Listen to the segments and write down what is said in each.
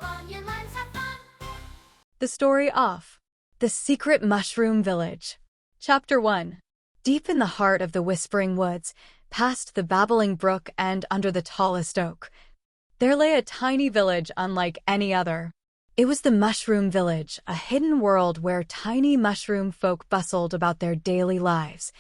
onion, let's have fun. The story off. The Secret Mushroom Village. Chapter 1. Deep in the heart of the Whispering Woods, past the babbling brook and under the tallest oak, there lay a tiny village unlike any other. It was the Mushroom Village, a hidden world where tiny mushroom folk bustled about their daily lives,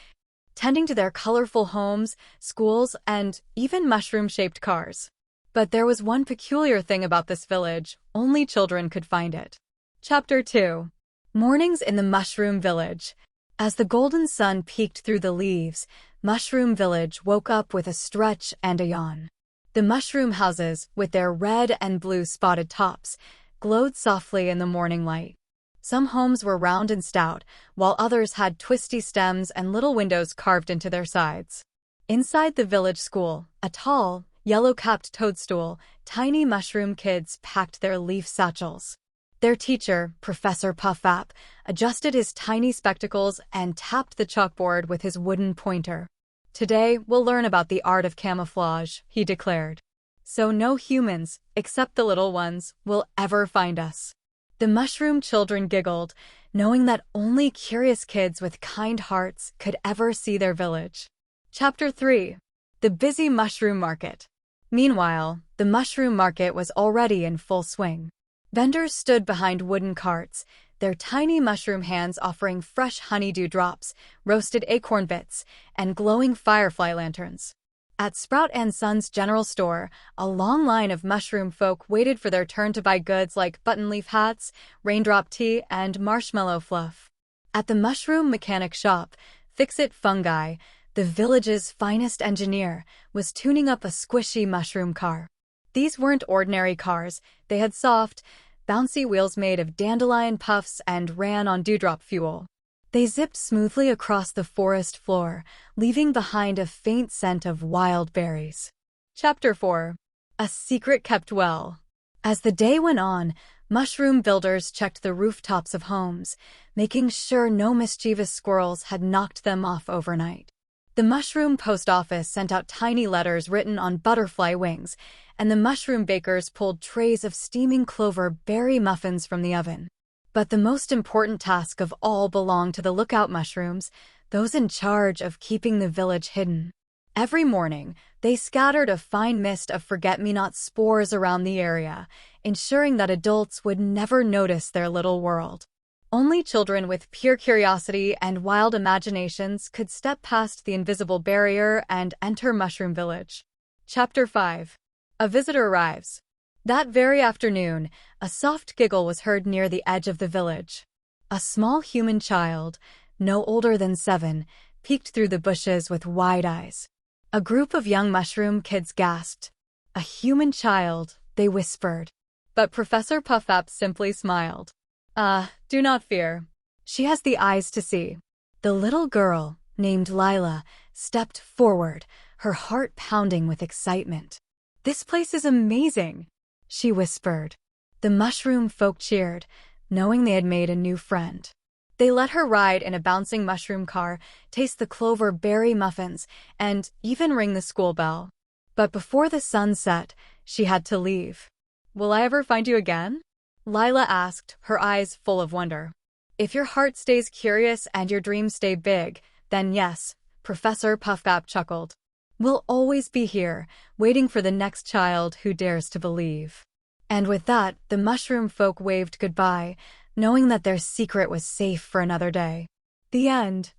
tending to their colorful homes, schools, and even mushroom-shaped cars. But there was one peculiar thing about this village: only children could find it. Chapter 2. Mornings in the Mushroom Village. As the golden sun peeked through the leaves, Mushroom Village woke up with a stretch and a yawn. The mushroom houses, with their red and blue spotted tops, glowed softly in the morning light. Some homes were round and stout, while others had twisty stems and little windows carved into their sides. Inside the village school, a tall, yellow-capped toadstool, tiny mushroom kids packed their leaf satchels. Their teacher, Professor Puff-App, adjusted his tiny spectacles and tapped the chalkboard with his wooden pointer. "Today, we'll learn about the art of camouflage," he declared. "So no humans, except the little ones, will ever find us." The mushroom children giggled, knowing that only curious kids with kind hearts could ever see their village. Chapter 3. The Busy Mushroom Market. Meanwhile, the mushroom market was already in full swing. Vendors stood behind wooden carts, their tiny mushroom hands offering fresh honeydew drops, roasted acorn bits, and glowing firefly lanterns. At Sprout and Son's general store, a long line of mushroom folk waited for their turn to buy goods like button-leaf hats, raindrop tea, and marshmallow fluff. At the mushroom mechanic shop, Fix-It Fungi, the village's finest engineer, was tuning up a squishy mushroom car. These weren't ordinary cars. They had soft, bouncy wheels made of dandelion puffs and ran on dewdrop fuel. They zipped smoothly across the forest floor, leaving behind a faint scent of wild berries. Chapter 4. A Secret Kept Well. As the day went on, mushroom builders checked the rooftops of homes, making sure no mischievous squirrels had knocked them off overnight. The mushroom post office sent out tiny letters written on butterfly wings, and the mushroom bakers pulled trays of steaming clover berry muffins from the oven. But the most important task of all belonged to the lookout mushrooms, those in charge of keeping the village hidden. Every morning, they scattered a fine mist of forget-me-not spores around the area, ensuring that adults would never notice their little world. Only children with pure curiosity and wild imaginations could step past the invisible barrier and enter Mushroom Village. Chapter 5. A visitor arrives. That very afternoon, a soft giggle was heard near the edge of the village. A small human child, no older than 7, peeked through the bushes with wide eyes. A group of young mushroom kids gasped. "A human child," they whispered. But Professor Puff-App simply smiled. Do not fear. She has the eyes to see." The little girl, named Lila, stepped forward, her heart pounding with excitement. "This place is amazing," she whispered. The mushroom folk cheered, knowing they had made a new friend. They let her ride in a bouncing mushroom car, taste the clover berry muffins, and even ring the school bell. But before the sun set, she had to leave. "Will I ever find you again?" Lila asked, her eyes full of wonder. "If your heart stays curious and your dreams stay big, then yes," Professor Puff-App chuckled. "We'll always be here, waiting for the next child who dares to believe." And with that, the mushroom folk waved goodbye, knowing that their secret was safe for another day. The end.